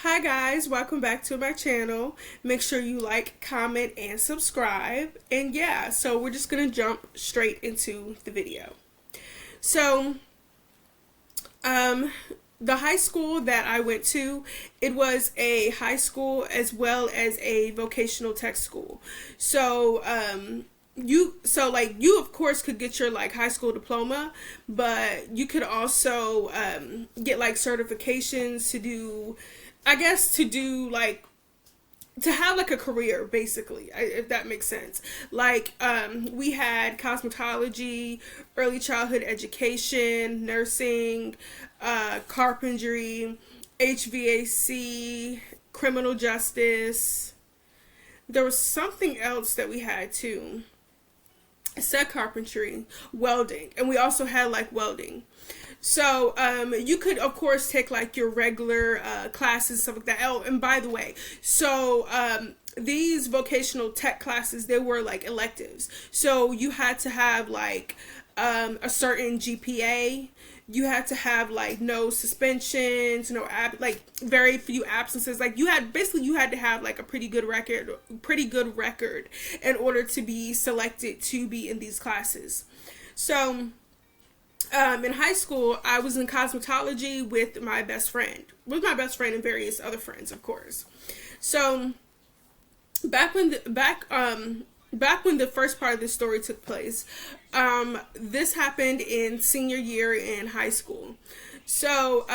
Hi guys, welcome back to my channel. Make sure you like, comment, and subscribe. And yeah, so we're just gonna jump straight into the video. So, um, the high school that I went to, it was a high school as well as a vocational tech school. So, you of course could get your like high school diploma, but you could also get like certifications to do, I guess, to do like to have like a career basically, if that makes sense. Like we had cosmetology, early childhood education, nursing, carpentry, HVAC, criminal justice. There was something else that we had too. It said carpentry, welding, and we also had like welding. So you could of course take like your regular classes, stuff like that. Oh, and by the way, so these vocational tech classes, they were like electives. So you had to have like a certain GPA. You had to have like no suspensions, like very few absences. Like you had to have like a pretty good record in order to be selected to be in these classes. So in high school, I was in cosmetology with my best friend and various other friends, of course. So back when back when the first part of the story took place, this happened in senior year in high school. So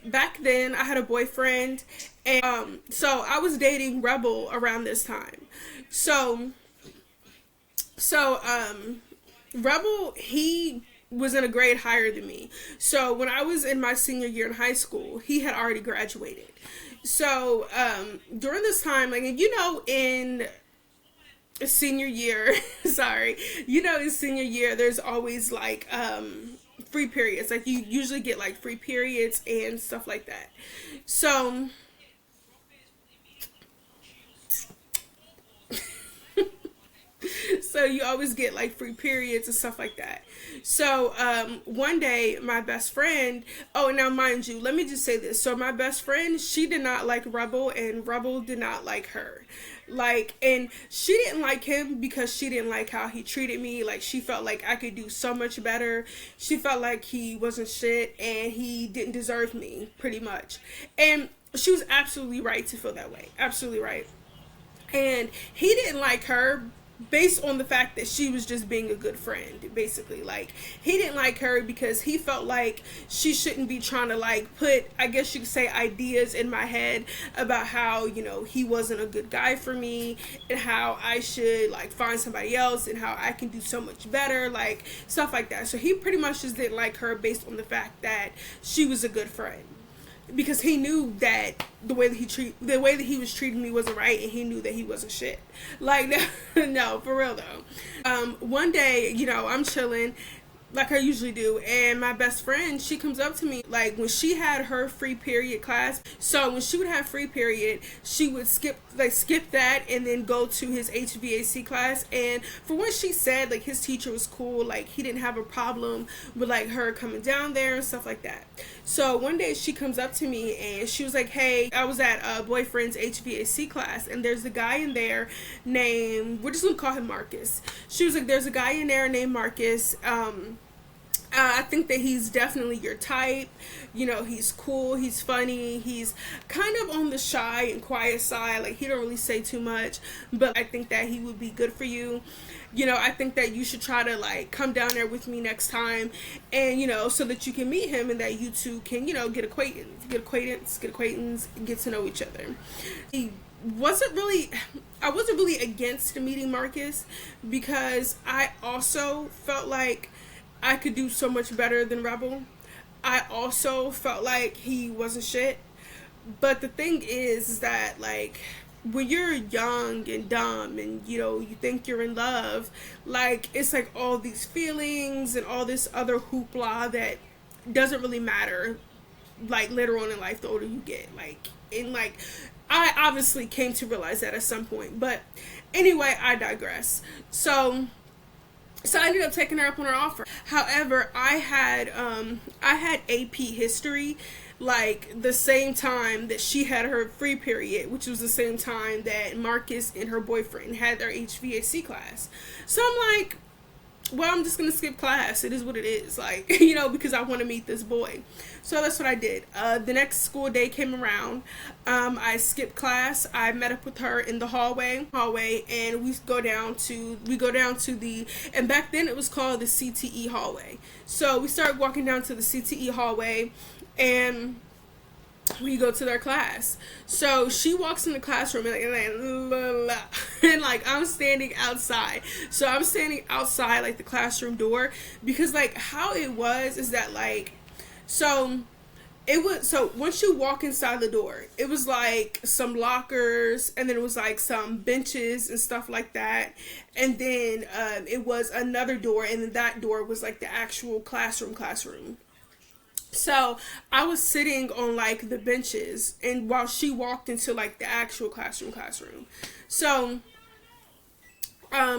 back then, I had a boyfriend, and so I was dating Rebel around this time. So Rebel, he was in a grade higher than me. So when I was in my senior year in high school, he had already graduated. So during this time, like in senior year, sorry, in senior year, there's always like free periods. Like you usually get like free periods and stuff like that. So so you always get like free periods and stuff like that. So one day my best friend, oh, now mind you, let me just say this. So my best friend, she did not like Rebel, and Rebel did not like her. Like, and she didn't like him because she didn't like how he treated me. Like, she felt like I could do so much better. She felt like he wasn't shit and he didn't deserve me, pretty much. And she was absolutely right to feel that way. Absolutely right. And he didn't like her based on the fact that she was just being a good friend, basically. Like, he didn't like her because he felt like she shouldn't be trying to like put, I guess you could say, ideas in my head about how he wasn't a good guy for me, and how I should like find somebody else, and how I can do so much better, like stuff like that. So he pretty much just didn't like her based on the fact that she was a good friend, because he knew that the way that he was treating me wasn't right, and he knew that he wasn't shit. Like, no, no, for real though. One day, I'm chilling like I usually do, and my best friend, she comes up to me like when she had her free period class. So when she would have free period, she would skip that and then go to his HVAC class. And for what she said, like, his teacher was cool, like he didn't have a problem with like her coming down there and stuff like that. So one day she comes up to me and she was like, hey, I was at a boyfriend's HVAC class, and there's a guy in there named, we're just gonna call him Marcus. She was like, there's a guy in there named Marcus. I think that he's definitely your type. He's cool, he's funny, he's kind of on the shy and quiet side. Like, he don't really say too much, but I think that he would be good for you. I think that you should try to like come down there with me next time, and so that you can meet him, and that you two can, get to know each other. He wasn't really I wasn't really against meeting Marcus, because I also felt like I could do so much better than Rebel. I also felt like he wasn't shit. But the thing is that, like, when you're young and dumb and, you think you're in love, like, it's like all these feelings and all this other hoopla that doesn't really matter, like, later on in life, the older you get. Like, and, like, I obviously came to realize that at some point. But anyway, I digress. So I ended up taking her up on her offer. However, I had AP history like the same time that she had her free period, which was the same time that Marcus and her boyfriend had their HVAC class. So I'm like, well, I'm just gonna skip class. It is what it is, like, because I want to meet this boy. So that's what I did. The next school day came around. I skipped class. I met up with her in the hallway, and we go down to the, and back then it was called the CTE hallway. So we started walking down to the CTE hallway, and we go to their class. So she walks in the classroom and like I'm standing outside. So I'm standing outside like the classroom door, because like how it was is that like, so it was, so once you walk inside the door, it was like some lockers, and then it was like some benches and stuff like that, and then it was another door, and then that door was like the actual classroom. So I was sitting on like the benches, and while she walked into like the actual classroom. So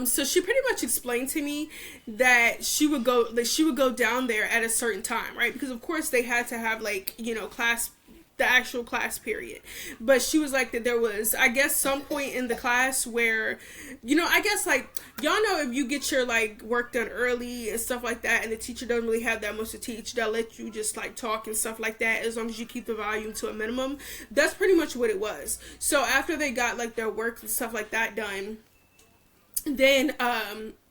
so she pretty much explained to me that she would go down there at a certain time, right? Because of course they had to have like, class, the actual class period. But she was like that there was, I guess, some point in the class where, I guess like, y'all know, if you get your like work done early and stuff like that, and the teacher doesn't really have that much to teach, they'll let you just like talk and stuff like that, as long as you keep the volume to a minimum. That's pretty much what it was. So after they got like their work and stuff like that done, then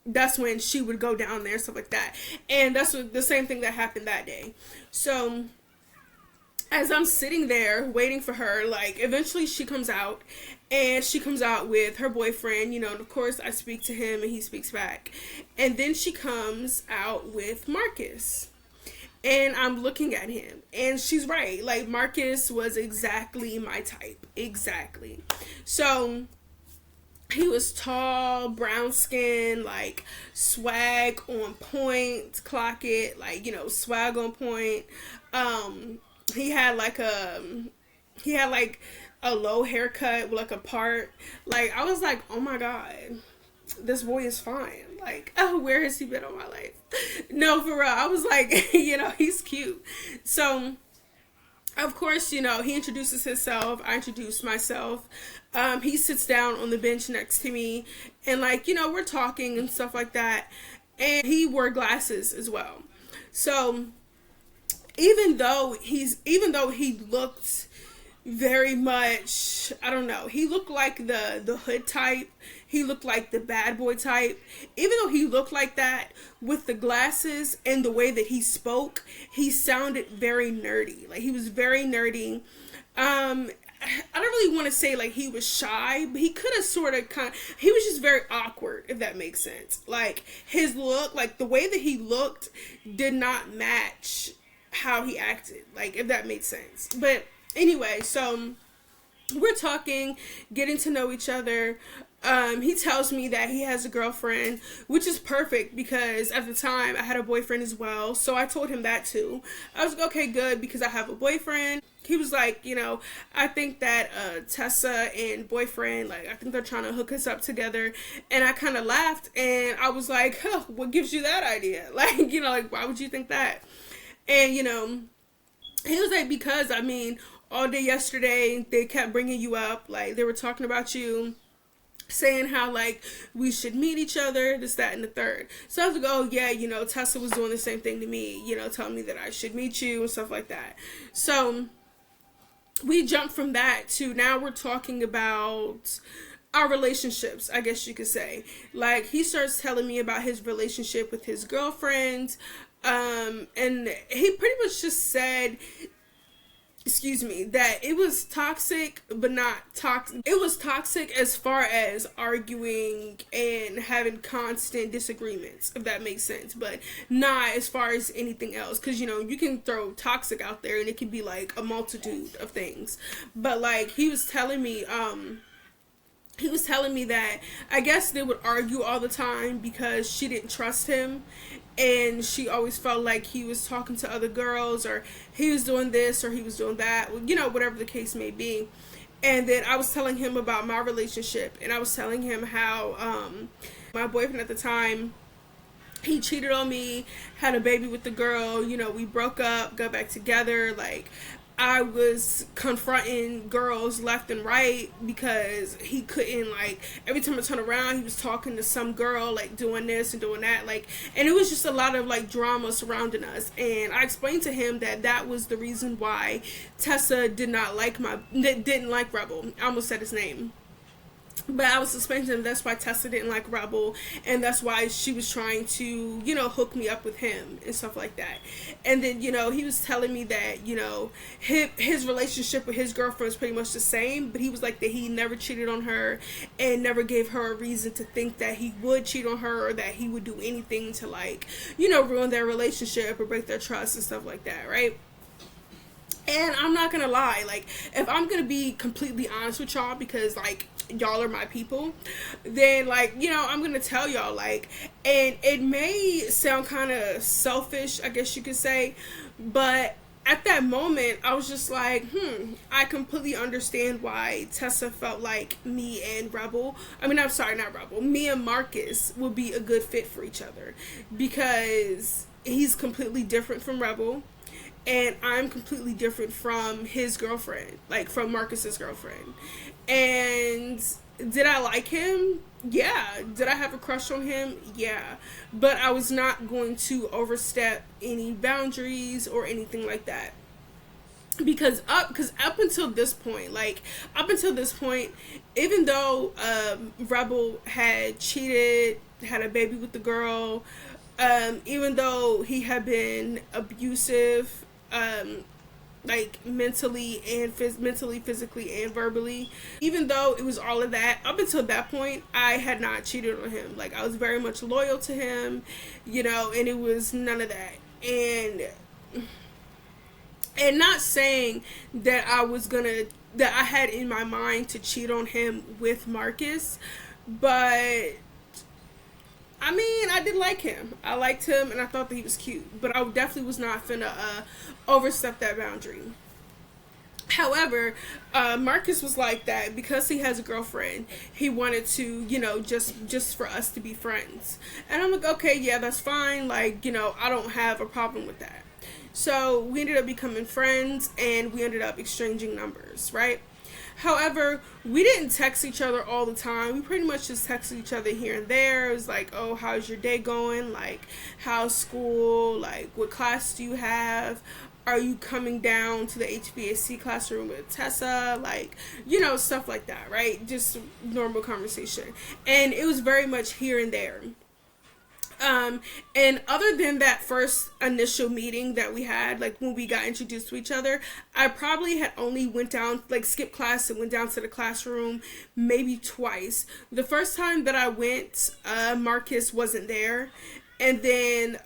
that's when she would go down there, stuff like that. And that's the same thing that happened that day. So as I'm sitting there waiting for her, like eventually she comes out, and she comes out with her boyfriend, and of course I speak to him and he speaks back. And then she comes out with Marcus. And I'm looking at him, and she's right. Like, Marcus was exactly my type. Exactly. So he was tall, brown skin, like swag on point, clock it, like, swag on point. He had like a low haircut with like a part. Like, I was like, oh my god, this boy is fine. Like, oh, where has he been all my life? No, for real. I was like, he's cute. So of course, he introduces himself. I introduce myself. He sits down on the bench next to me, and like, we're talking and stuff like that. And he wore glasses as well. So even though he looked very much, I don't know, he looked like the hood type, he looked like the bad boy type. Even though he looked like that, with the glasses and the way that he spoke, he sounded very nerdy. Like, he was very nerdy. I don't really want to say like he was shy, but he could have sort of he was just very awkward, if that makes sense. Like, his look, like the way that he looked did not match how he acted, like, if that made sense. But anyway, so we're talking, getting to know each other. He tells me that he has a girlfriend, which is perfect, because at the time I had a boyfriend as well. So I told him that too. I was like, okay, good, because I have a boyfriend. He was like, I think that Tessa and boyfriend, like, I think they're trying to hook us up together. And I kind of laughed, and I was like, huh, what gives you that idea? Like, like, why would you think that? And, he was like, because, I mean, all day yesterday, they kept bringing you up. Like, they were talking about you, saying how, like, we should meet each other, this, that, and the third. So I was like, oh, yeah, Tessa was doing the same thing to me, telling me that I should meet you and stuff like that. So we jumped from that to now we're talking about our relationships, I guess you could say. Like, he starts telling me about his relationship with his girlfriend, and he pretty much just said, that it was toxic, but not toxic. It was toxic as far as arguing and having constant disagreements, if that makes sense, but not as far as anything else. Because, you can throw toxic out there and it can be like a multitude of things. But like, he was telling me that I guess they would argue all the time because she didn't trust him, and she always felt like he was talking to other girls, or he was doing this or he was doing that, whatever the case may be. And then I was telling him about my relationship, and I was telling him how my boyfriend at the time, he cheated on me, had a baby with the girl, we broke up, got back together. Like, I was confronting girls left and right because he couldn't, like, every time I turned around he was talking to some girl, like doing this and doing that, like, and it was just a lot of like drama surrounding us. And I explained to him that that was the reason why Tessa didn't like Rebel. I almost said his name. But I was explaining to him that's why Tessa didn't like Rebel, and that's why she was trying to, hook me up with him and stuff like that. And then, he was telling me that, his relationship with his girlfriend was pretty much the same, but he was like that he never cheated on her and never gave her a reason to think that he would cheat on her or that he would do anything to, like, ruin their relationship or break their trust and stuff like that, right? And I'm not gonna lie, like, if I'm gonna be completely honest with y'all, because, like, y'all are my people, then, like, I'm gonna tell y'all, like, and it may sound kind of selfish, I guess you could say, but at that moment, I was just like, I completely understand why Tessa felt like me and Rebel, I'm sorry, not Rebel, me and Marcus would be a good fit for each other, because he's completely different from Rebel, and I'm completely different from his girlfriend, like from Marcus's girlfriend. And did I like him? Yeah. Did I have a crush on him? Yeah. But I was not going to overstep any boundaries or anything like that. Because up until this point, even though Rebel had cheated, had a baby with the girl, even though he had been abusive, like mentally, physically, and verbally, even though it was all of that, up until that point, I had not cheated on him. Like, I was very much loyal to him, and it was none of that. And not saying that that I had in my mind to cheat on him with Marcus, but I did like him. I liked him, and I thought that he was cute. But I definitely was not finna overstep that boundary. However, Marcus was like that because he has a girlfriend. He wanted to, just for us to be friends. And I'm like, okay, yeah, that's fine. Like, I don't have a problem with that. So we ended up becoming friends, and we ended up exchanging numbers, right? However, we didn't text each other all the time. We pretty much just texted each other here and there. It was like, oh, how's your day going? Like, how's school? Like, what class do you have? Are you coming down to the HVAC classroom with Tessa? Like, stuff like that, right? Just normal conversation. And it was very much here and there. And other than that first initial meeting that we had, like when we got introduced to each other, I probably had only went down, like skipped class and went down to the classroom maybe twice. The first time that I went, Marcus wasn't there. And then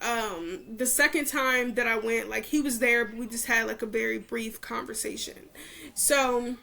the second time that I went, like he was there, but we just had like a very brief conversation. So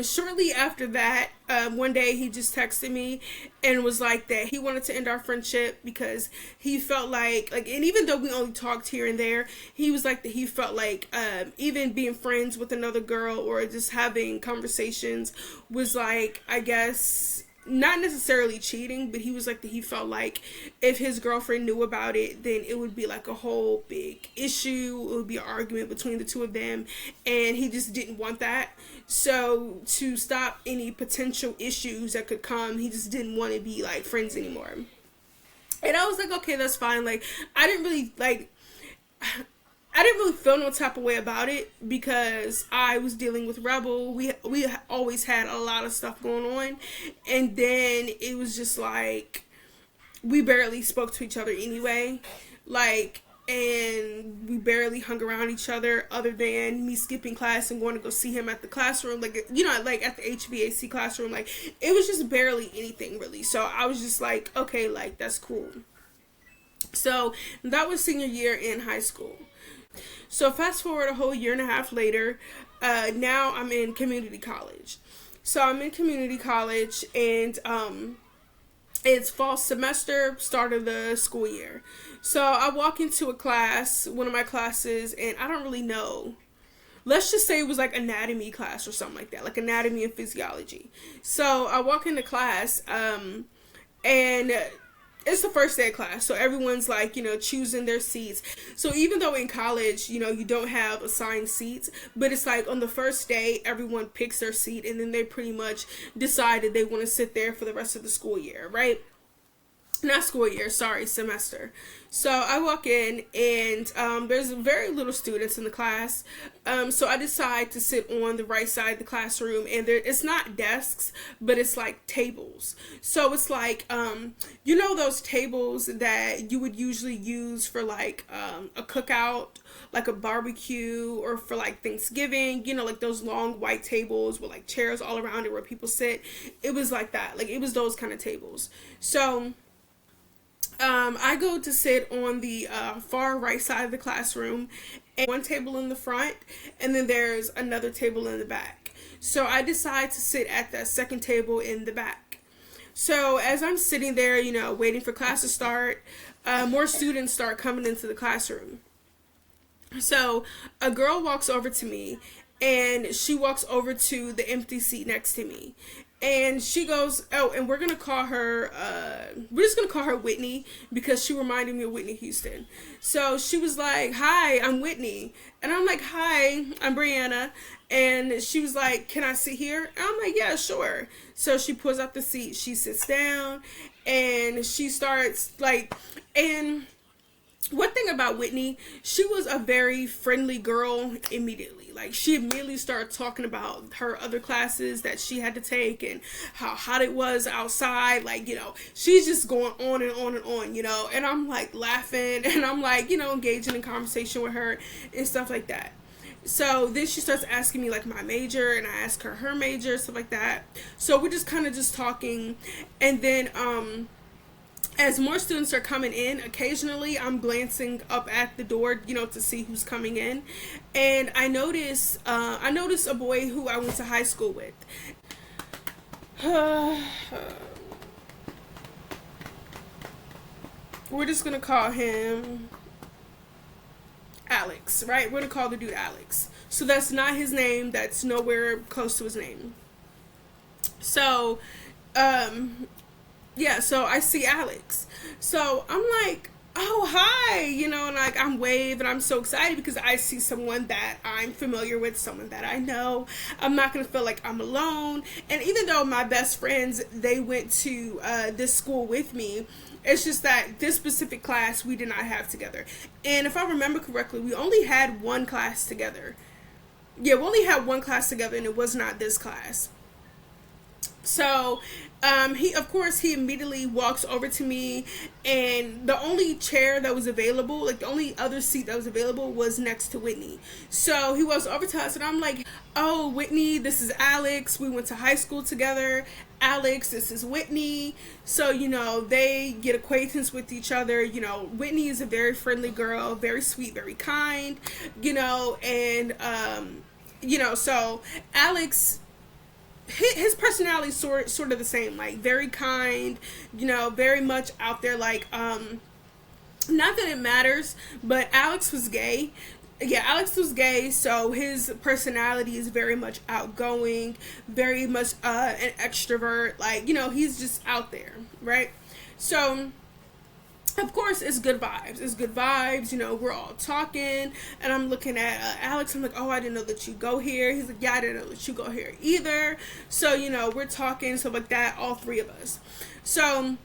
shortly after that, one day he just texted me and was like that he wanted to end our friendship because he felt like, and even though we only talked here and there, he was like that he felt like even being friends with another girl or just having conversations was like, I guess, not necessarily cheating, but he was like that he felt like if his girlfriend knew about it, then it would be like a whole big issue. It would be an argument between the two of them, and he just didn't want that. So to stop any potential issues that could come, he just didn't want to be like friends anymore. And I was like, okay, that's fine. Like, I didn't really feel no type of way about it because I was dealing with Rebel. We always had a lot of stuff going on. And then it was just like, we barely spoke to each other anyway. Like, and we barely hung around each other other than me skipping class and going to go see him at the classroom. Like, like at the HVAC classroom. Like, it was just barely anything really. So I was just like, okay, like, that's cool. So that was senior year in high school. So fast forward a whole year and a half later, now I'm in community college. So I'm in community college, and it's fall semester, start of the school year. So I walk into a class, one of my classes, and I don't really know. Let's just say it was like anatomy class or something like that, like anatomy and physiology. So I walk into class, and it's the first day of class, so everyone's like, choosing their seats. So even though in college, you don't have assigned seats, but it's like on the first day everyone picks their seat, and then they pretty much decided they want to sit there for the rest of the school year, right? Not school year, sorry, semester. So I walk in, and there's very little students in the class. So I decide to sit on the right side of the classroom, and it's not desks, but it's like tables. So it's like, those tables that you would usually use for like a cookout, like a barbecue, or for like Thanksgiving, like those long white tables with like chairs all around it where people sit. It was like that. Like, it was those kind of tables. So I go to sit on the far right side of the classroom, and one table in the front, and then there's another table in the back. So I decide to sit at the second table in the back. So as I'm sitting there, waiting for class to start, more students start coming into the classroom. So a girl walks over to me, and she walks over to the empty seat next to me. And she goes, oh, and we're just going to call her Whitney, because she reminded me of Whitney Houston. So she was like, hi, I'm Whitney. And I'm like, hi, I'm Brianna. And she was like, can I sit here? And I'm like, yeah, sure. So she pulls out the seat, she sits down, and she starts and one thing about Whitney, she was a very friendly girl immediately. Like, she immediately started talking about her other classes that she had to take and how hot it was outside. Like, she's just going on and on and on, and I'm like laughing, and I'm like, engaging in conversation with her and stuff like that. So then she starts asking me like my major, and I ask her major, stuff like that. So we're just kind of just talking, and then as more students are coming in, occasionally I'm glancing up at the door, to see who's coming in. And I notice a boy who I went to high school with. We're just going to call him Alex, right? We're going to call the dude Alex. So that's not his name. That's nowhere close to his name. So, yeah, so I see Alex. So I'm like, oh, hi, and like I'm wave, and I'm so excited because I see someone that I'm familiar with, someone that I know. I'm not going to feel like I'm alone. And even though my best friends, they went to this school with me, it's just that this specific class we did not have together. And if I remember correctly, we only had one class together. Yeah, we only had one class together, and it was not this class. So he immediately walks over to me, and the only chair that was available, like the only other seat that was available, was next to Whitney. So he walks over to us, and I'm like, oh, Whitney, this is Alex. We went to high school together. Alex, this is Whitney. So, they get acquaintance with each other. Whitney is a very friendly girl, very sweet, very kind, and, so Alex, his personality is sort of the same, like very kind, very much out there, like not that it matters, but Alex was gay. Yeah, Alex was gay, so his personality is very much outgoing, very much an extrovert, like, he's just out there, right? So of course, it's good vibes. It's good vibes. We're all talking, and I'm looking at Alex. I'm like, oh, I didn't know that you go here. He's like, yeah, I didn't know that you go here either. So, we're talking, stuff like that, all three of us. So,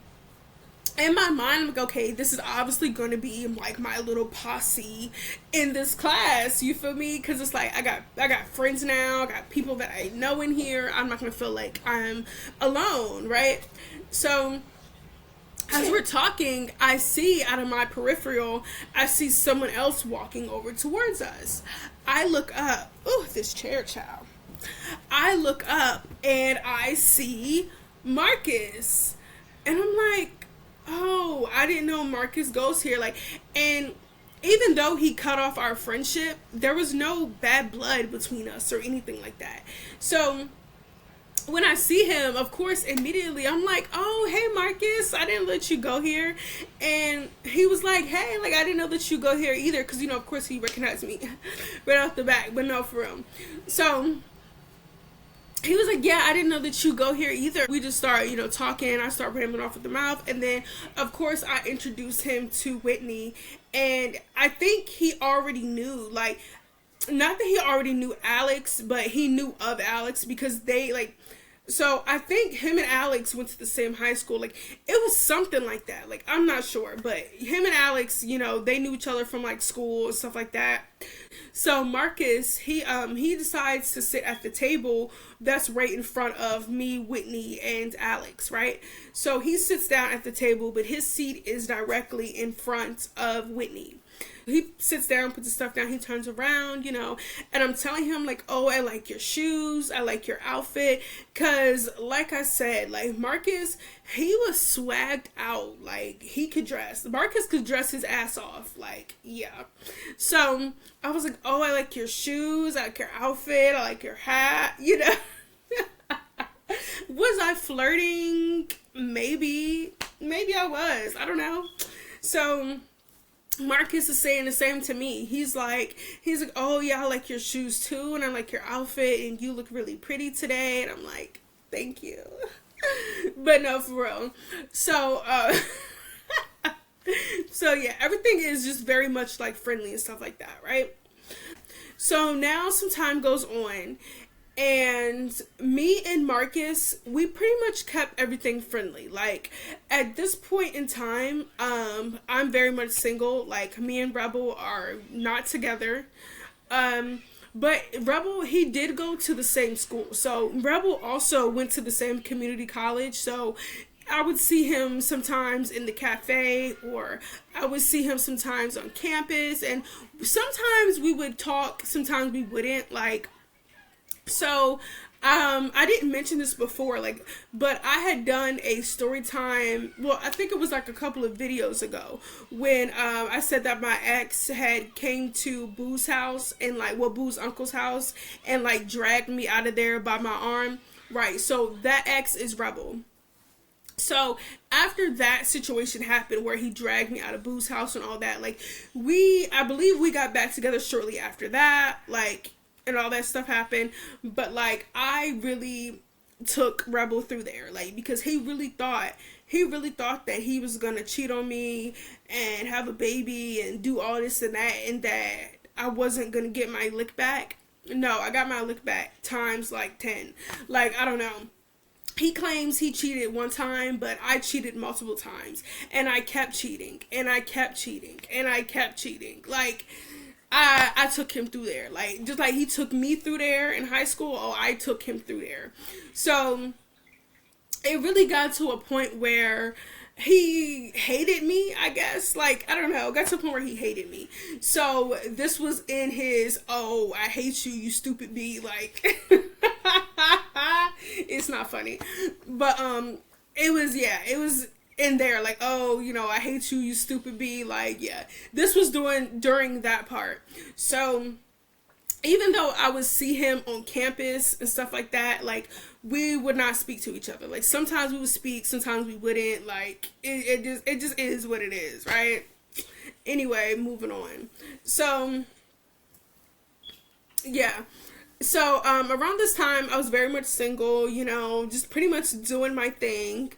in my mind, I'm like, okay, this is obviously going to be like my little posse in this class. You feel me? Because it's like I got friends now. I got people that I know in here. I'm not going to feel like I'm alone, right? So as we're talking, I see out of my peripheral, I see someone else walking over towards us. I look up. Ooh, this chair, child. I look up, and I see Marcus. And I'm like, oh, I didn't know Marcus goes here. Like, and even though he cut off our friendship, there was no bad blood between us or anything like that. So when I see him, of course, immediately I'm like, oh, hey, Marcus, I didn't let you go here. And he was like, hey, like, I didn't know that you go here either. Because, of course, he recognized me right off the bat. But no, for real. So he was like, yeah, I didn't know that you go here either. We just start, talking. I start rambling off with the mouth. And then, of course, I introduced him to Whitney. And I think he already knew, like, not that he already knew Alex, but he knew of Alex because they, like, so I think him and Alex went to the same high school. Like, it was something like that. Like, I'm not sure, but him and Alex, they knew each other from like school and stuff like that. So Marcus, he decides to sit at the table that's right in front of me, Whitney, and Alex, right? So he sits down at the table, but his seat is directly in front of Whitney. He sits down, puts his stuff down, he turns around, and I'm telling him, like, oh, I like your shoes, I like your outfit, because, like I said, like, Marcus, he was swagged out, like, he could dress. Marcus could dress his ass off, like, yeah. So, I was like, oh, I like your shoes, I like your outfit, I like your hat, Was I flirting? Maybe I was, I don't know. So, Marcus is saying the same to me. He's like, oh yeah, I like your shoes too, and I like your outfit, and you look really pretty today. And I'm like, thank you. But no, for real. So, so yeah, everything is just very much like friendly and stuff like that, right? So now some time goes on, and me and Marcus, we pretty much kept everything friendly. Like, at this point in time, I'm very much single. Like, me and Rebel are not together. But Rebel, he did go to the same school. So Rebel also went to the same community college. So I would see him sometimes in the cafe, or I would see him sometimes on campus, and sometimes we would talk, sometimes we wouldn't. Like, so, I didn't mention this before, like, but I had done a story time, well, I think it was like a couple of videos ago, when, I said that my ex had came to Boo's house, and like, well, Boo's uncle's house, and like, dragged me out of there by my arm, right? So, that ex is Rebel. So after that situation happened where he dragged me out of Boo's house and all that, like, I believe we got back together shortly after that, like, and all that stuff happened. But like, I really took Rebel through there, like, because he really thought that he was gonna cheat on me and have a baby and do all this and that I wasn't gonna get my lick back. No, I got my lick back times like 10. Like, I don't know. He claims he cheated one time, but I cheated multiple times. And I kept cheating. And I kept cheating. And I kept cheating. Like, I took him through there. Like, just like he took me through there in high school, oh, I took him through there. So, it really got to a point where he hated me, I guess. Like, I don't know. It got to a point where he hated me. So, this was in his, oh, I hate you, you stupid bee. Like, it's not funny. But, it was in there, like, oh, I hate you, you stupid bee. Like, yeah. This was during that part. So, even though I would see him on campus and stuff like that, like, we would not speak to each other. Like, sometimes we would speak, sometimes we wouldn't. Like, it just is what it is, right? Anyway, moving on. So, yeah. So, around this time, I was very much single, just pretty much doing my thing.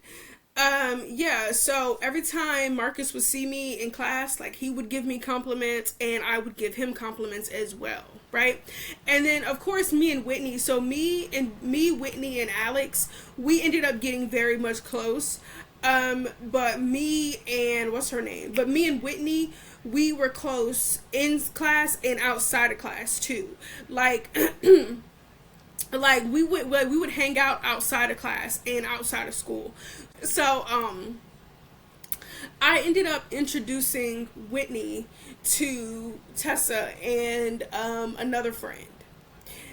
Yeah, so every time Marcus would see me in class, like, he would give me compliments and I would give him compliments as well, right? And then, of course, me and Whitney, so Whitney, and Alex, we ended up getting very much close. But me and Whitney, we were close in class and outside of class too. Like, like we would hang out outside of class and outside of school. So, I ended up introducing Whitney to Tessa and another friend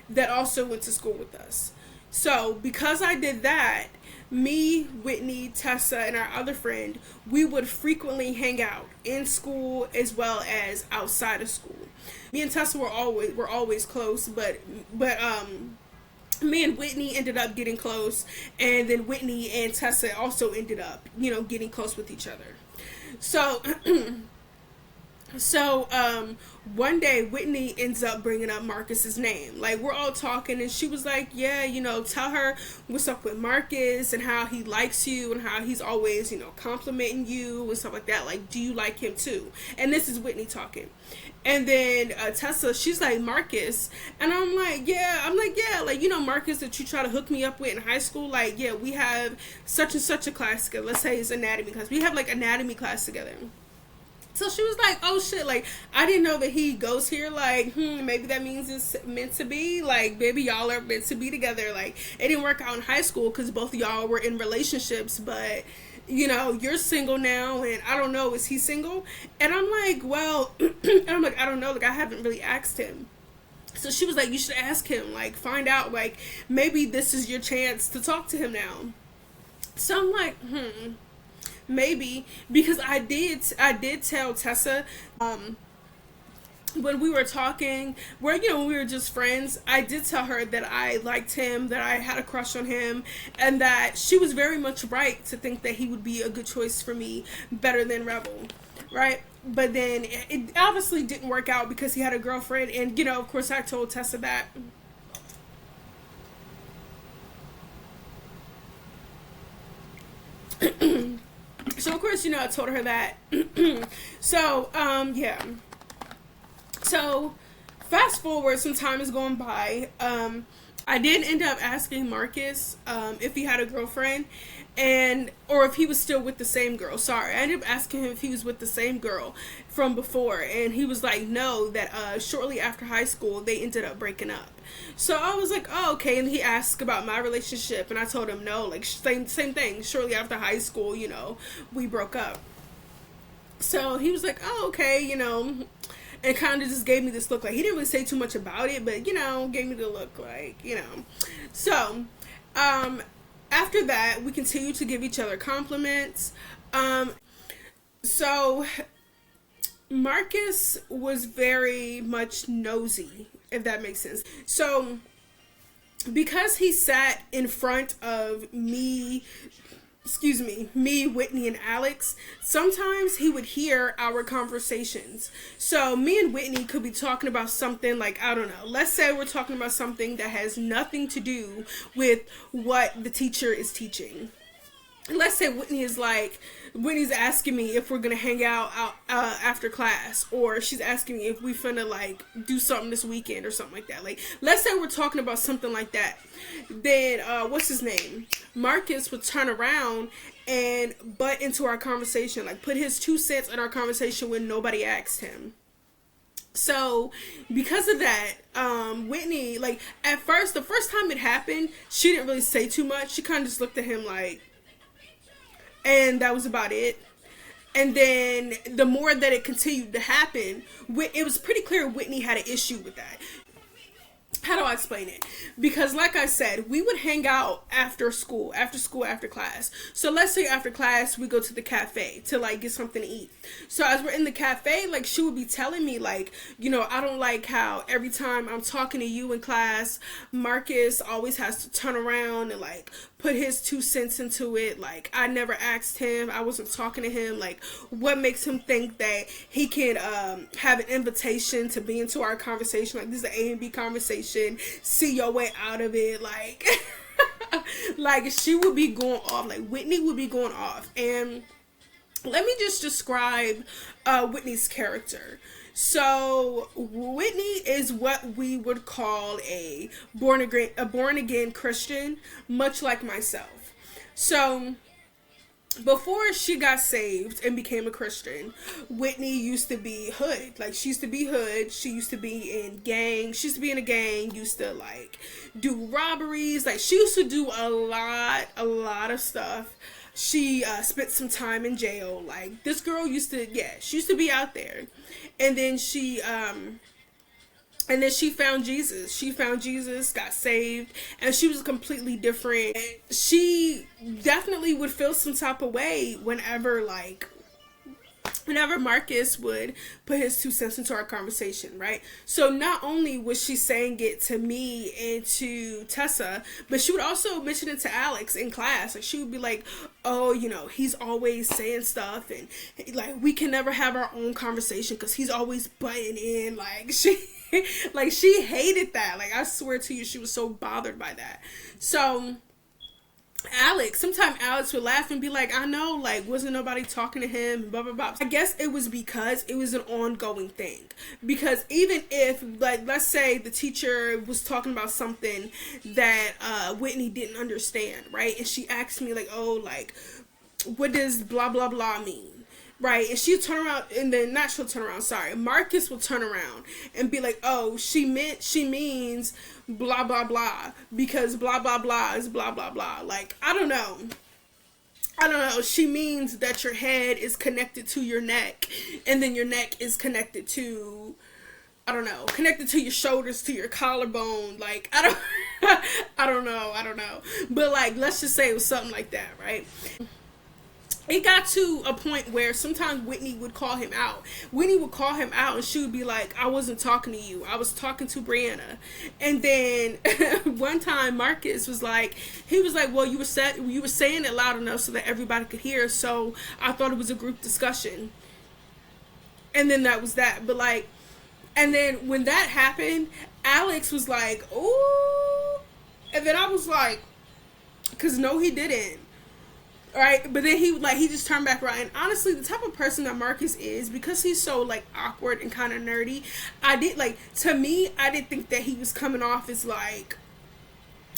that also went to school with us. So, because I did that, me, Whitney, Tessa, and our other friend, we would frequently hang out in school as well as outside of school. Me and Tessa were always close, but me and Whitney ended up getting close, and then Whitney and Tessa also ended up, getting close with each other. So, So one day Whitney ends up bringing up Marcus's name. Like, we're all talking, and she was like, yeah, tell her what's up with Marcus and how he likes you and how he's always, complimenting you and stuff like that. Like, do you like him too? And this is Whitney talking. And then Tessa, she's like, Marcus. And I'm like, yeah. Like, Marcus that you try to hook me up with in high school. Like, yeah, we have such and such a class together. Let's say it's anatomy class. We have like anatomy class together. So she was like, oh shit, like, I didn't know that he goes here. Like, maybe that means it's meant to be. Like, maybe y'all are meant to be together. Like, it didn't work out in high school because both of y'all were in relationships, but, you're single now, and I don't know, is he single? And I'm like, well, and I'm like, I don't know, like, I haven't really asked him. So she was like, you should ask him, like, find out, like, maybe this is your chance to talk to him now. So I'm like, maybe, because I did tell Tessa when we were talking, where when we were just friends, I did tell her that I liked him, that I had a crush on him, and that she was very much right to think that he would be a good choice for me, better than Rebel, right? But then it obviously didn't work out because he had a girlfriend, and of course I told Tessa that. So of course, I told her that. So yeah. So fast forward, some time is going by. I did end up asking Marcus if he had a girlfriend, or if he was still with the same girl. Sorry, I ended up asking him if he was with the same girl from before, and he was like, no, that shortly after high school they ended up breaking up. So I was like, oh, okay. And he asked about my relationship, and I told him no, like same thing. Shortly after high school, we broke up. So he was like, oh, okay, and kind of just gave me this look. Like, he didn't really say too much about it, but gave me the look, like, So after that, we continued to give each other compliments. So Marcus was very much nosy, if that makes sense. So because he sat in front of me, Whitney, and Alex, sometimes he would hear our conversations. So me and Whitney could be talking about something like, I don't know, let's say we're talking about something that has nothing to do with what the teacher is teaching. Let's say Whitney's asking me if we're gonna hang out after class, or she's asking me if we finna like do something this weekend or something like that. Like, let's say we're talking about something like that. Then what's his name? Marcus would turn around and butt into our conversation, like put his 2 cents in our conversation when nobody asked him. So because of that, Whitney, like, at first, the first time it happened, she didn't really say too much. She kind of just looked at him like, and that was about it. And then the more that it continued to happen, it was pretty clear Whitney had an issue with that. How do I explain it? Because like I said, we would hang out after class. So let's say after class, we go to the cafe to like get something to eat. So as we're in the cafe, like, she would be telling me like, I don't like how every time I'm talking to you in class, Marcus always has to turn around and like put his 2 cents into it. Like, I never asked him. I wasn't talking to him. Like, what makes him think that he can have an invitation to be into our conversation? Like, this is an A and B conversation. See your way out of it. Like, like, she would be going off. Like, Whitney would be going off. And let me just describe Whitney's character. So Whitney is what we would call a born again Christian, much like myself. So before she got saved and became a Christian, Whitney used to be hood. Like, she used to be hood. She used to be in gangs. She used to be in a gang. Used to like do robberies. Like, she used to do a lot of stuff. She spent some time in jail. Like, this girl used to, she used to be out there. And then she found Jesus. She found Jesus, got saved, and she was completely different. She definitely would feel some type of way whenever, like, whenever Marcus would put his 2 cents into our conversation, right? So not only was she saying it to me and to Tessa, but she would also mention it to Alex in class. Like she would be like, "Oh, he's always saying stuff, and like we can never have our own conversation because he's always butting in." Like she hated that. Like I swear to you, she was so bothered by that. So sometimes Alex would laugh and be like, "I know, like, wasn't nobody talking to him, blah, blah, blah." I guess it was because it was an ongoing thing. Because even if, like, let's say the teacher was talking about something that Whitney didn't understand, right? And she asked me, like, "Oh, like, what does blah, blah, blah mean?" Right, and she'll turn around, and then not she'll turn around, sorry, Marcus will turn around and be like, "Oh, she means blah blah blah because blah blah blah is blah blah blah." Like, I don't know, she means that your head is connected to your neck, and then your neck is connected to, I don't know, connected to your shoulders, to your collarbone. Like, I don't know, but like, let's just say it was something like that, right? It got to a point where sometimes Whitney would call him out. Whitney would call him out and she would be like, "I wasn't talking to you. I was talking to Brianna." And then one time Marcus was like, "Well, you were saying it loud enough so that everybody could hear. So I thought it was a group discussion." And then that was that. But like, and then when that happened, Alex was like, "Ooh." And then I was like, "'Cause no, he didn't." Right, but then he just turned back around. And honestly, the type of person that Marcus is, because he's so like awkward and kind of nerdy, I didn't think that he was coming off as like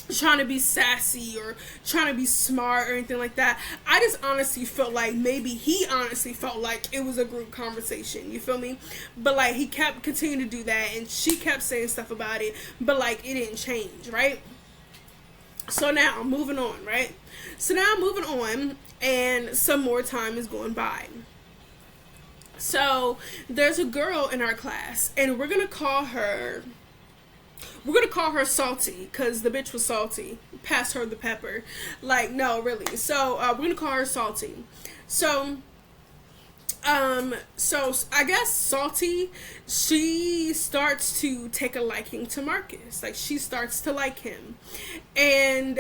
trying to be sassy or trying to be smart or anything like that. I just honestly felt like maybe he honestly felt like it was a group conversation. You feel me? But like he kept continuing to do that, and she kept saying stuff about it, but like it didn't change, right? So now moving on, right? So now moving on, and some more time is going by. So there's a girl in our class, and we're gonna call her Salty, because the bitch was salty. Pass her the pepper. Like, no, really. So we're gonna call her Salty. So I guess Salty, she starts to take a liking to Marcus. Like, she starts to like him. And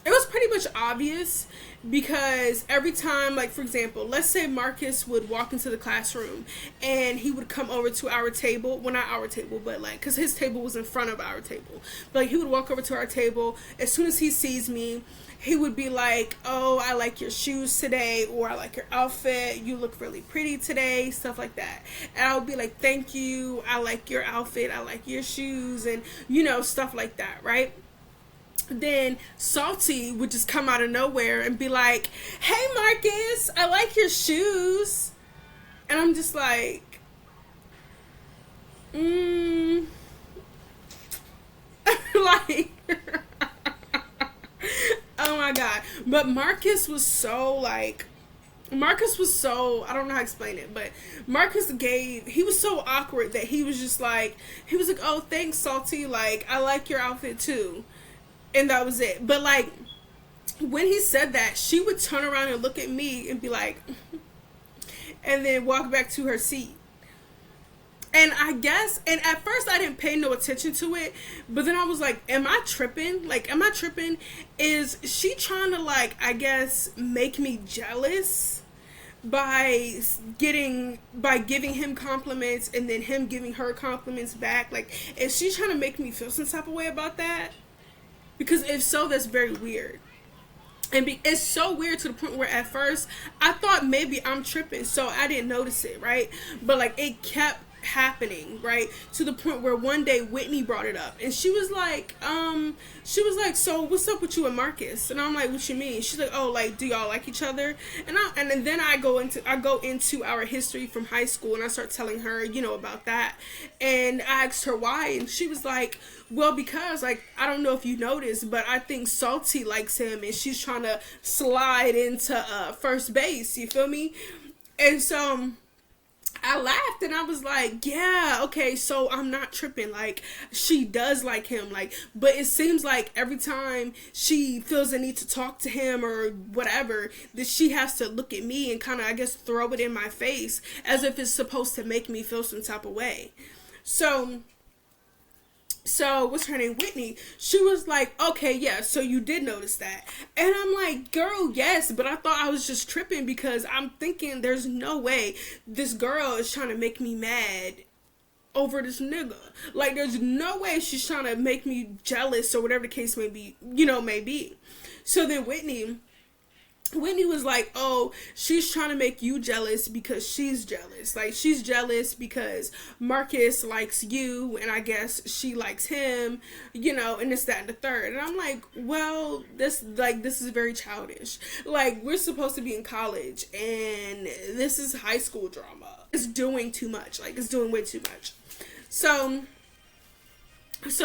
it was pretty much obvious, because every time, like, for example, let's say Marcus would walk into the classroom and he would come over to our table. Well, not our table, but like, because his table was in front of our table. But like, he would walk over to our table. As soon as he sees me, he would be like, "Oh, I like your shoes today," or "I like your outfit, you look really pretty today," stuff like that. And I would be like, "Thank you, I like your outfit, I like your shoes," and stuff like that, right? Then Salty would just come out of nowhere and be like, "Hey Marcus, I like your shoes." And I'm just like, like, oh my god. But Marcus was so, I don't know how to explain it, but he was so awkward that he was like, "Oh, thanks, Salty, like, I like your outfit too." And that was it. But like, when he said that, she would turn around and look at me and be like, and then walk back to her seat. And I guess, and at first I didn't pay no attention to it, but then I was like, am I tripping? Like, am I tripping? Is she trying to, like, I guess, make me jealous by giving him compliments and then him giving her compliments back? Like, is she trying to make me feel some type of way about that? Because if so, that's very weird. And it's so weird to the point where at first I thought maybe I'm tripping, so I didn't notice it, right? But like, it kept happening, right? To the point where one day Whitney brought it up, and she was like, "So what's up with you and Marcus?" And I'm like, "What you mean?" She's like, "Oh, like, do y'all like each other?" And then I go into our history from high school, and I start telling her, about that. And I asked her why, and she was like, "Well, because, like, I don't know if you noticed, but I think Salty likes him, and she's trying to slide into first base." You feel me? And so I laughed and I was like, yeah, okay, so I'm not tripping. Like, she does like him. Like, but it seems like every time she feels the need to talk to him or whatever, that she has to look at me and kind of, I guess, throw it in my face as if it's supposed to make me feel some type of way. So, what's her name, Whitney, she was like, okay, yeah, so you did notice that. And I'm like, girl, yes, but I thought I was just tripping because I'm thinking there's no way this girl is trying to make me mad over this nigga. Like, there's no way she's trying to make me jealous or whatever the case may be, may be. So then Whitney was like, oh, she's trying to make you jealous because she's jealous. Like, she's jealous because Marcus likes you, and I guess she likes him, and this, that, and the third. And I'm like, well, this is very childish. Like, we're supposed to be in college, and this is high school drama. It's doing too much. Like, it's doing way too much. So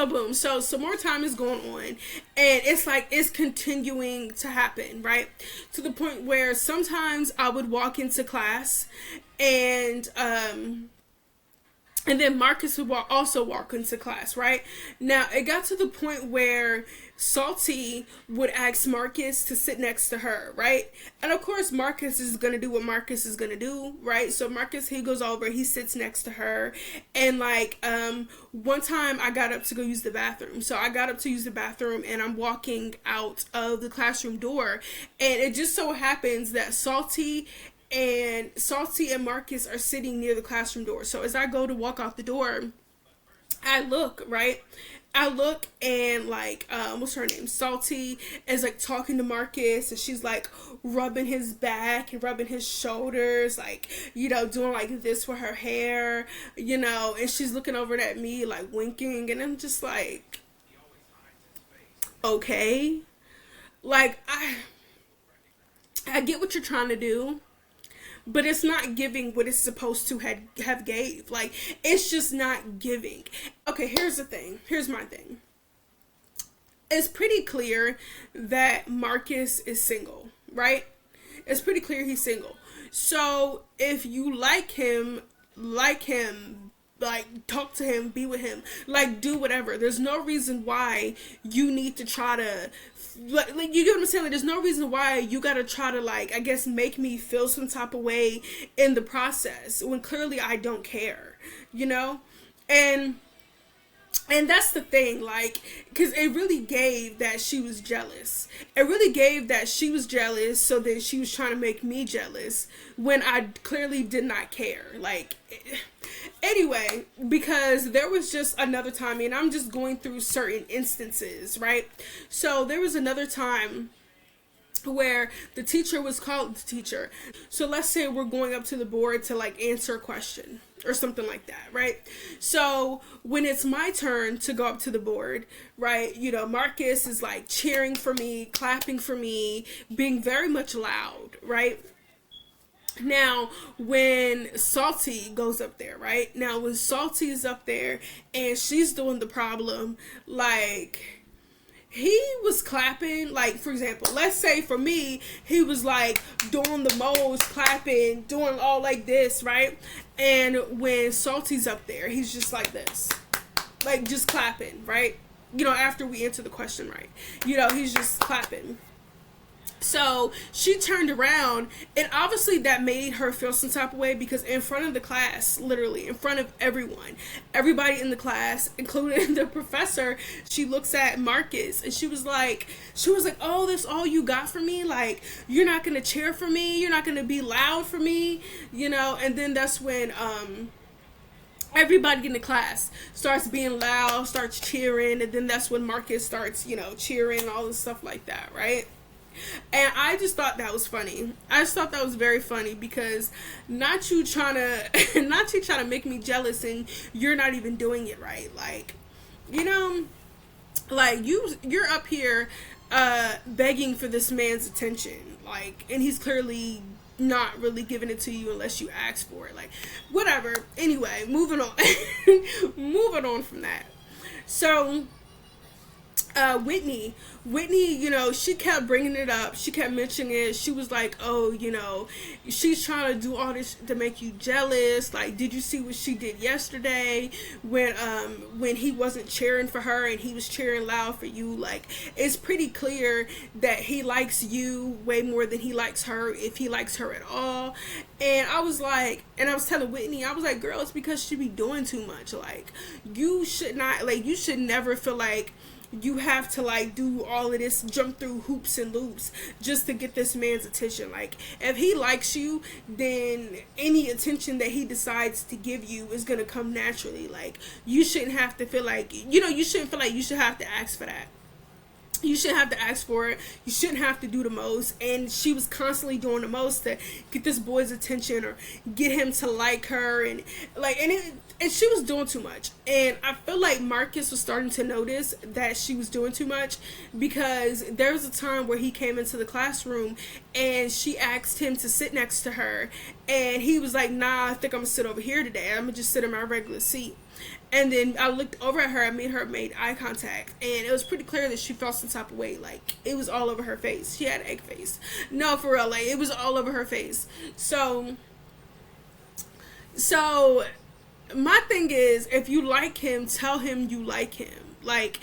boom, so some more time is going on, and it's like it's continuing to happen, right? To the point where sometimes I would walk into class, and then Marcus would also walk into class, right? Now, it got to the point where Salty would ask Marcus to sit next to her, right? And of course, Marcus is going to do what Marcus is going to do, right? So Marcus, he goes over, he sits next to her. And like, one time I got up to go use the bathroom. So I got up to use the bathroom and I'm walking out of the classroom door. And it just so happens that Salty and Marcus are sitting near the classroom door. So as I go to walk out the door, I look, right? I look and like, what's her name? Salty is like talking to Marcus, and she's like rubbing his back and rubbing his shoulders, like, doing like this with her hair, and she's looking over at me like winking, and I'm just like, okay. Like, I get what you're trying to do, but it's not giving what it's supposed to have gave. Like, it's just not giving. Okay, here's the thing. Here's my thing. It's pretty clear that Marcus is single, right? It's pretty clear he's single. So if you like him, like, talk to him, be with him, like, do whatever. There's no reason why you need to try to, like, you get what I'm saying? Like, there's no reason why you gotta try to, like, I guess, make me feel some type of way in the process when clearly I don't care, And that's the thing, like, because it really gave that she was jealous. It really gave that she was jealous, so then she was trying to make me jealous when I clearly did not care. Like, anyway, because there was just another time, and I'm just going through certain instances, right? So there was another time where the teacher was called the teacher. So let's say we're going up to the board to like answer a question or something like that, right? So when it's my turn to go up to the board, right, Marcus is like cheering for me, clapping for me, being very much loud, right? Now, when Salty goes up there, right? Now, when Salty is up there and she's doing the problem, like, he was clapping, like, for example, let's say for me, he was like doing the most, clapping, doing all like this, right? And when Salty's up there, he's just like this, like, just clapping, right? After we answer the question right, he's just clapping. So she turned around, and obviously that made her feel some type of way, because in front of the class, literally in front of everybody in the class, including the professor, she looks at Marcus and she was like, oh, that's all you got for me? Like, you're not gonna cheer for me? You're not gonna be loud for me? And then that's when everybody in the class starts being loud, starts cheering, and then that's when Marcus starts, cheering and all this stuff like that, right? And I just thought that was funny. I just thought that was very funny, because not you trying to make me jealous and you're not even doing it right. Like, like, you're up here begging for this man's attention, like, and he's clearly not really giving it to you unless you ask for it. Like, whatever. Anyway, moving on. Moving on from that. So Whitney, you know, she kept bringing it up. She kept mentioning it. She was like, "Oh, you know, she's trying to do all this to make you jealous. Like, did you see what she did yesterday when he wasn't cheering for her and he was cheering loud for you? Like, it's pretty clear that he likes you way more than he likes her, if he likes her at all." And I was like, and I was telling Whitney, I was like, "Girl, it's because she be doing too much. Like, you should not, like, you should never feel like you have to like do all of this, jump through hoops and loops just to get this man's attention. Like, if he likes you, then any attention that he decides to give you is gonna come naturally. Like, you shouldn't have to feel like, you know, you shouldn't feel like you should have to ask for that. You shouldn't have to ask for it. You shouldn't have to do the most." And she was constantly doing the most to get this boy's attention or get him to like her, and like, and she was doing too much. And I feel like Marcus was starting to notice that she was doing too much, because there was a time where he came into the classroom and she asked him to sit next to her, and he was like, "Nah, I think I'm gonna sit over here today. I'm gonna just sit in my regular seat." And then I looked over at her, I made eye contact, and it was pretty clear that she felt some type of way. Like, it was all over her face. She had egg face. No, for real, like, it was all over her face. So my thing is, if you like him, tell him you like him. Like,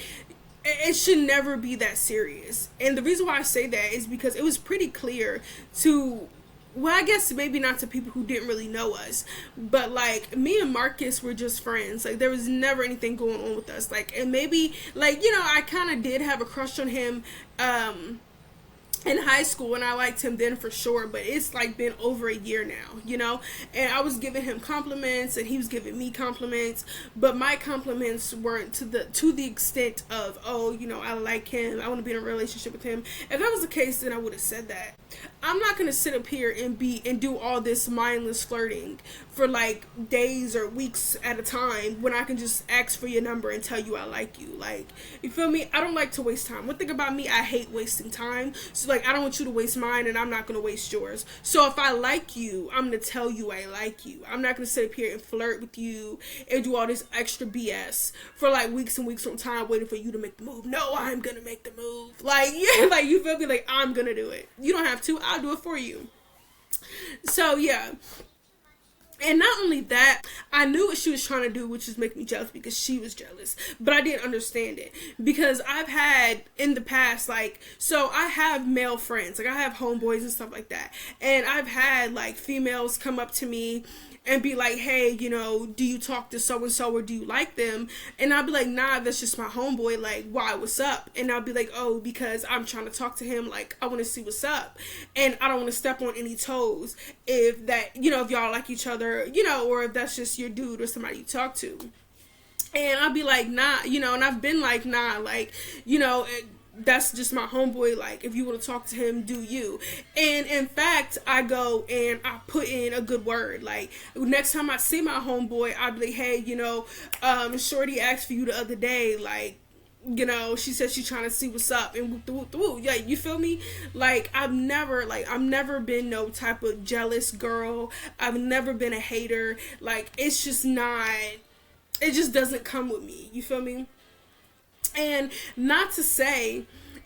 it should never be that serious. And the reason why I say that is because it was pretty clear to, well, I guess maybe not to people who didn't really know us, but like, me and Marcus were just friends. Like, there was never anything going on with us. Like, and maybe, like, you know, I kind of did have a crush on him in high school, and I liked him then for sure, but it's like been over a year now, you know. And I was giving him compliments and he was giving me compliments, but my compliments weren't to the extent of, "Oh, you know, I like him, I want to be in a relationship with him." If that was the case, then I would have said that. I'm not gonna sit up here and do all this mindless flirting for like days or weeks at a time when I can just ask for your number and tell you I like you. Like, you feel me? I don't like to waste time. One thing about me, I hate wasting time. So like, I don't want you to waste mine, and I'm not gonna waste yours. So if I like you, I'm gonna tell you I like you. I'm not gonna sit up here and flirt with you and do all this extra BS for like weeks and weeks on time waiting for you to make the move. No, I'm gonna make the move. Like, yeah, like, you feel me? Like, I'm gonna do it. You don't have to. I'll do it for you. So yeah. And not only that, I knew what she was trying to do, which was make me jealous, because she was jealous. But I didn't understand it. Because I've had, in the past, like, so I have male friends. Like, I have homeboys and stuff like that. And I've had, like, females come up to me and be like, "Hey, you know, do you talk to so-and-so, or do you like them?" And I'll be like, "Nah, that's just my homeboy. Like, why, what's up?" And I'll be like, "Oh, because I'm trying to talk to him. Like, I want to see what's up. And I don't want to step on any toes if that, you know, if y'all like each other, you know, or if that's just your dude or somebody you talk to." And I'll be like, "Nah," you know, and I've been like, "Nah, like, you know, that's just my homeboy. Like, if you want to talk to him, do you." And in fact, I go and I put in a good word. Like, next time I see my homeboy, I'll be like, "Hey, you know, Shorty asked for you the other day. Like, you know, she said she's trying to see what's up." And yeah, you feel me? Like, I've never been no type of jealous girl. I've never been a hater. Like, it's just not, it just doesn't come with me. You feel me? And not to say,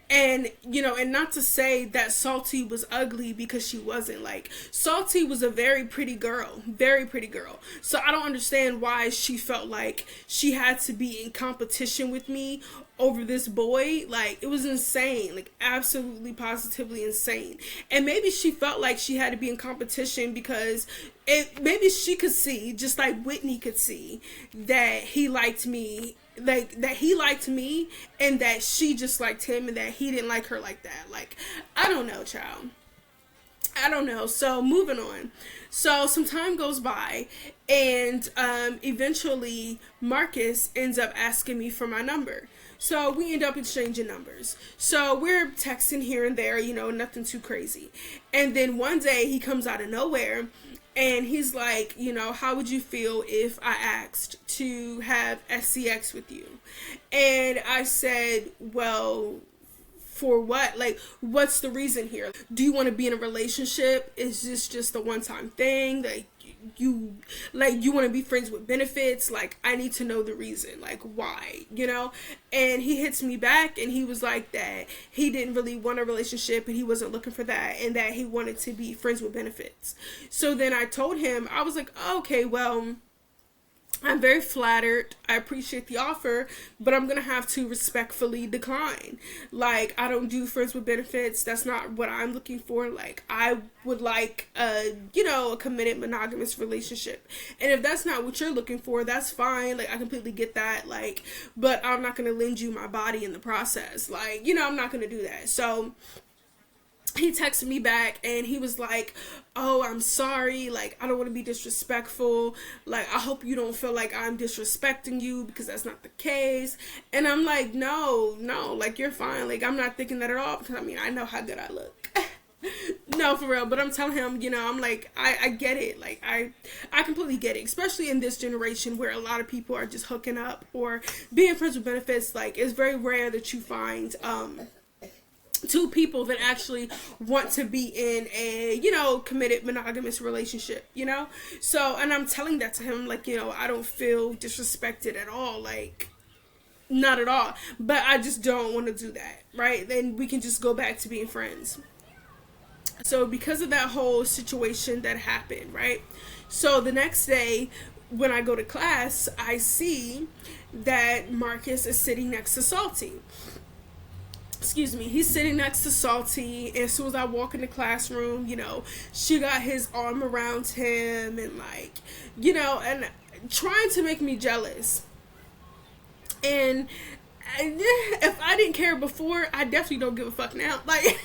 and you know, and not to say that Salty was ugly, because she wasn't. Like, Salty was a very pretty girl, very pretty girl. So I don't understand why she felt like she had to be in competition with me over this boy. Like, it was insane, like, absolutely positively insane. And maybe she felt like she had to be in competition because maybe she could see, just like Whitney could see, that he liked me, like, that he liked me, and that she just liked him, and that he didn't like her like that. Like, I don't know, child. I don't know. So moving on. So some time goes by, and eventually Marcus ends up asking me for my number. So we end up exchanging numbers. So we're texting here and there, you know, nothing too crazy. And then one day he comes out of nowhere and he's like, you know, "How would you feel if I asked to have SCX with you?" And I said, "Well, for what? Like, what's the reason here? Do you want to be in a relationship? Is this just a one-time thing? Like, you like you want to be friends with benefits, like I need to know the reason, like why, you know. And he hits me back and he was like that he didn't really want a relationship and he wasn't looking for that, and that he wanted to be friends with benefits. So then I told him, I was like, oh, okay, well, I'm very flattered. I appreciate the offer, but I'm going to have to respectfully decline. Like, I don't do friends with benefits. That's not what I'm looking for. Like, I would like a committed monogamous relationship. And if that's not what you're looking for, that's fine. Like, I completely get that. Like, but I'm not going to lend you my body in the process. Like, I'm not going to do that. So he texted me back and he was like, oh, I'm sorry, like I don't want to be disrespectful, like I hope you don't feel like I'm disrespecting you, because that's not the case. And I'm like, no, like you're fine, like I'm not thinking that at all, because I mean I know how good I look. No, for real. But I'm telling him, I'm like, I get it. Like, I completely get it. Especially in this generation where a lot of people are just hooking up or being friends with benefits. Like, it's very rare that you find two people that actually want to be in a committed monogamous relationship, so. And I'm telling that to him, like, I don't feel disrespected at all, like not at all, but I just don't want to do that, right? Then we can just go back to being friends. So because of that whole situation that happened, right, so the next day when I go to class, I see that Marcus is sitting next to Salty. Excuse me, he's sitting next to Salty, and as soon as I walk in the classroom, she got his arm around him and like, and trying to make me jealous. And if I didn't care before, I definitely don't give a fuck now. Like,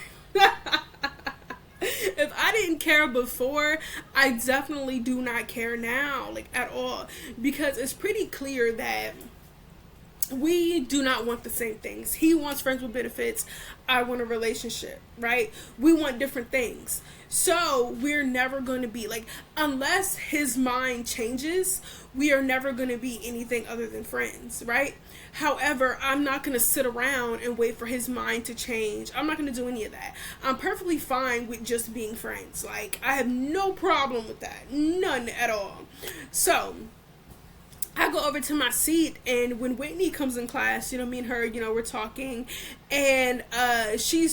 if I didn't care before, I definitely do not care now, like at all, because it's pretty clear that we do not want the same things. He wants friends with benefits. I want a relationship, right? We want different things. So we're never going to be like, unless his mind changes, we are never going to be anything other than friends, right? However, I'm not going to sit around and wait for his mind to change. I'm not going to do any of that. I'm perfectly fine with just being friends. Like, I have no problem with that. None at all. So I go over to my seat, and when Whitney comes in class, me and her, we're talking, and she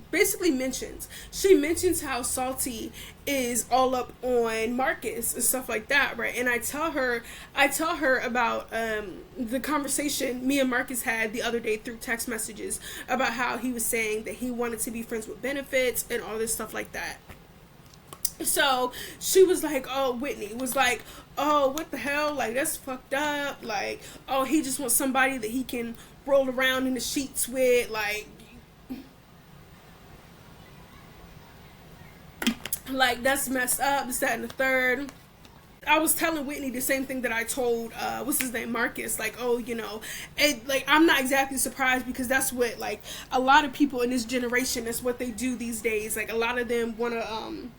basically mentions how Salty is all up on Marcus and stuff like that, right? And I tell her about the conversation me and Marcus had the other day through text messages about how he was saying that he wanted to be friends with benefits and all this stuff like that. So she was like, Whitney was like, oh, what the hell? Like, that's fucked up. Like, oh, he just wants somebody that he can roll around in the sheets with. Like that's messed up. This, that, and the third. I was telling Whitney the same thing that I told, what's his name, Marcus. Like, like, I'm not exactly surprised, because that's what, like, a lot of people in this generation, that's what they do these days. Like, a lot of them want to,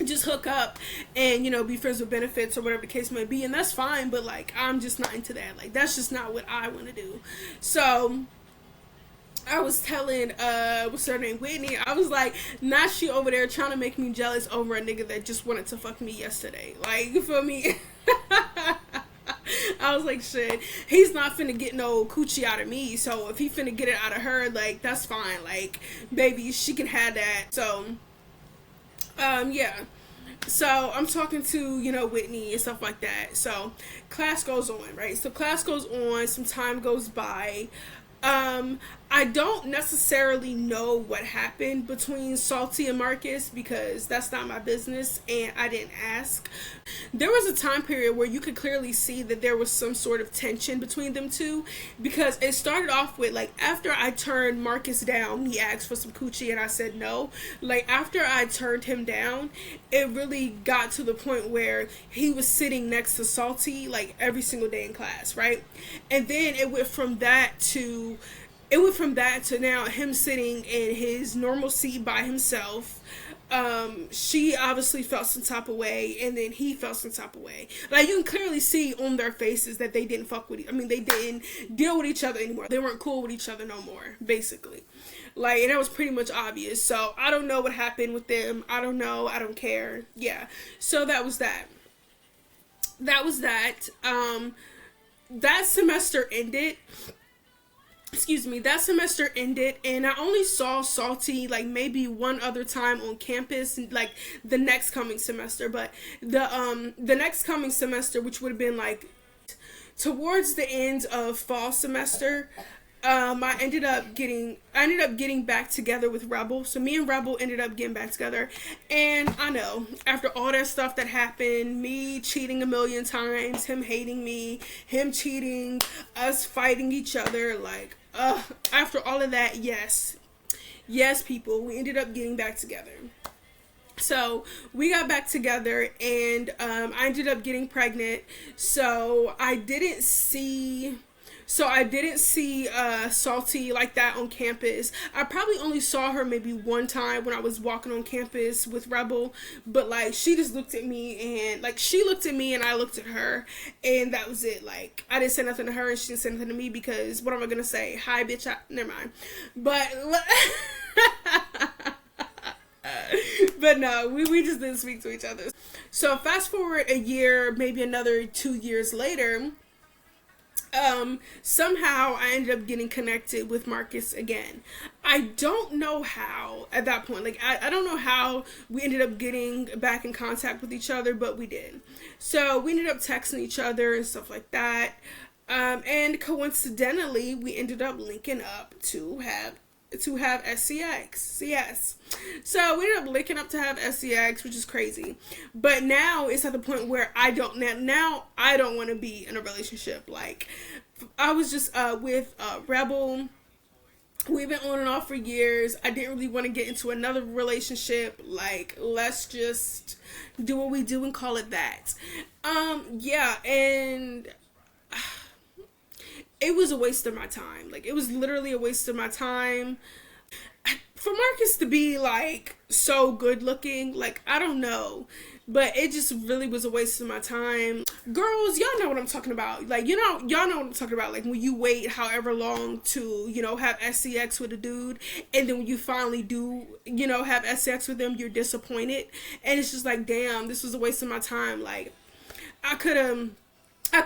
just hook up and be friends with benefits or whatever the case may be, and that's fine, but like I'm just not into that. Like, that's just not what I want to do. So I was telling what's her name, Whitney, I was like, now she over there trying to make me jealous over a nigga that just wanted to fuck me yesterday. Like, you feel me? I was like, shit, he's not finna get no coochie out of me, so if he finna get it out of her, like, that's fine. Like, baby, she can have that. So yeah. So I'm talking to, Whitney and stuff like that. So class goes on, right? So class goes on, some time goes by. I don't necessarily know what happened between Salty and Marcus, because that's not my business and I didn't ask. There was a time period where you could clearly see that there was some sort of tension between them two, because it started off with, like, after I turned Marcus down, he asked for some coochie and I said no. Like, after I turned him down, it really got to the point where he was sitting next to Salty like every single day in class, right? And then it went from that to now him sitting in his normal seat by himself. She obviously felt some type of way, and then he felt some type of way. Like, you can clearly see on their faces that they didn't they didn't deal with each other anymore. They weren't cool with each other no more, basically. Like, and that was pretty much obvious. So I don't know what happened with them. I don't know. I don't care. Yeah. So that was that. that was that. That semester ended. Excuse me, that semester ended, and I only saw Salty like maybe one other time on campus, like the next coming semester. But the next coming semester, which would have been like towards the end of fall semester, I ended up getting back together with Rebel. So me and Rebel ended up getting back together. And I know, after all that stuff that happened, me cheating a million times, him hating me, him cheating, us fighting each other, like after all of that, yes, people, we ended up getting back together. So we got back together, and I ended up getting pregnant. So I didn't see Salty like that on campus. I probably only saw her maybe one time when I was walking on campus with Rebel, but like she just looked at me, and like she looked at me and I looked at her, and that was it. Like I didn't say nothing to her and she didn't say nothing to me, because what am I gonna say? Hi, bitch. Never mind. But but no, we just didn't speak to each other. So fast forward a year, maybe another 2 years later, somehow I ended up getting connected with Marcus again. I don't know how at that point. Like, I don't know how we ended up getting back in contact with each other, but we did. So we ended up texting each other and stuff like that. And coincidentally, we ended up linking up to have SCX. Yes. So we ended up linking up to have SCX, which is crazy. But now it's at the point where I don't want to be in a relationship. Like, I was just with Rebel. We've been on and off for years. I didn't really want to get into another relationship. Like, let's just do what we do and call it that. Yeah, and it was a waste of my time. Like, it was literally a waste of my time. For Marcus to be, like, so good looking, like, I don't know. But it just really was a waste of my time. Girls, y'all know what I'm talking about. Like, y'all know what I'm talking about. Like, when you wait however long to, have SCX with a dude, and then when you finally do, have SCX with them, you're disappointed. And it's just like, damn, this was a waste of my time. Like, I could have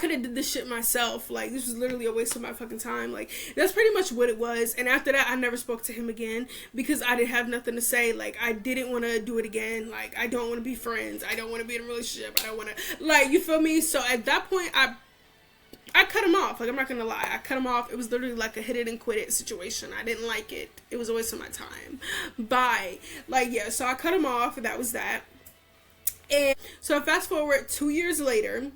did this shit myself. Like, this was literally a waste of my fucking time. Like, that's pretty much what it was. And after that, I never spoke to him again, because I didn't have nothing to say. Like, I didn't want to do it again. Like, I don't want to be friends. I don't want to be in a relationship. I don't want to, like, you feel me? So at that point, I cut him off. Like, I'm not gonna lie. I cut him off. It was literally like a hit it and quit it situation. I didn't like it. It was a waste of my time. Bye. Like, yeah, so I cut him off. That was that. And so fast forward 2 years later,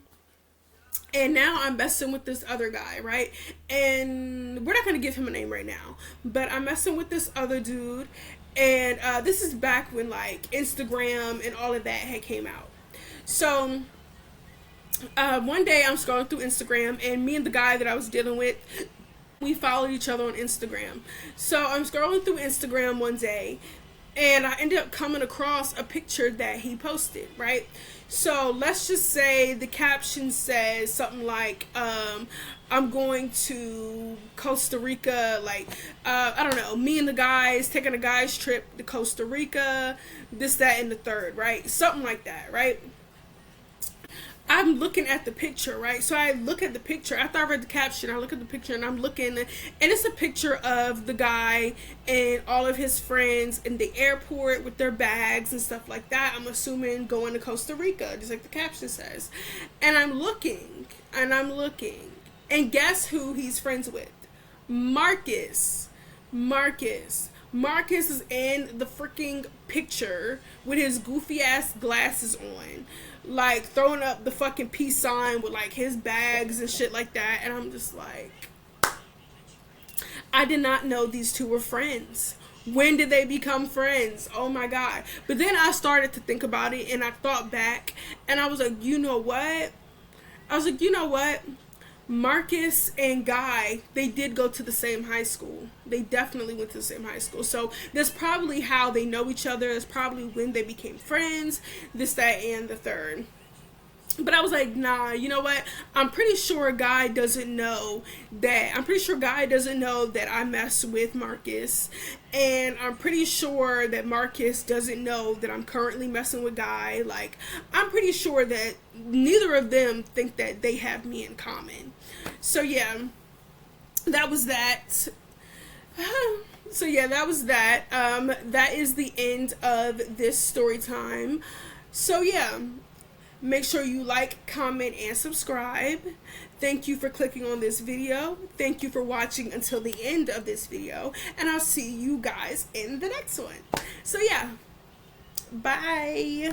and now I'm messing with this other guy, right? And we're not going to give him a name right now, but I'm messing with this other dude. And this is back when, like, Instagram and all of that had came out. So one day I'm scrolling through Instagram, and me and the guy that I was dealing with, we followed each other on Instagram. So I'm scrolling through Instagram one day, and I ended up coming across a picture that he posted, right? So let's just say the caption says something like, I'm going to Costa Rica, like, I don't know, me and the guys taking a guys trip to Costa Rica, this, that, and the third, right? Something like that, right? I'm looking at the picture, right? So I look at the picture. After I read the caption, I look at the picture, and I'm looking, and it's a picture of the guy and all of his friends in the airport with their bags and stuff like that. I'm assuming going to Costa Rica, just like the caption says. And I'm looking, and guess who he's friends with? Marcus. Marcus is in the freaking picture with his goofy ass glasses on, like throwing up the fucking peace sign with like his bags and shit like that. And I'm just like, I did not know these two were friends. When did they become friends? Oh my God. But then I started to think about it, and I thought back, and I was like, you know what? Marcus and Guy, they did go to the same high school. They definitely went to the same high school. So that's probably how they know each other. That's probably when they became friends. This, that, and the third. But I was like, nah, you know what? I'm pretty sure Guy doesn't know that. I'm pretty sure Guy doesn't know that I mess with Marcus. And I'm pretty sure that Marcus doesn't know that I'm currently messing with Guy. Like, I'm pretty sure that neither of them think that they have me in common. So, yeah, that was that. So, yeah, that was that. That is the end of this story time. So, yeah. Make sure you like, comment, and subscribe. Thank you for clicking on this video. Thank you for watching until the end of this video. And I'll see you guys in the next one. So yeah, bye.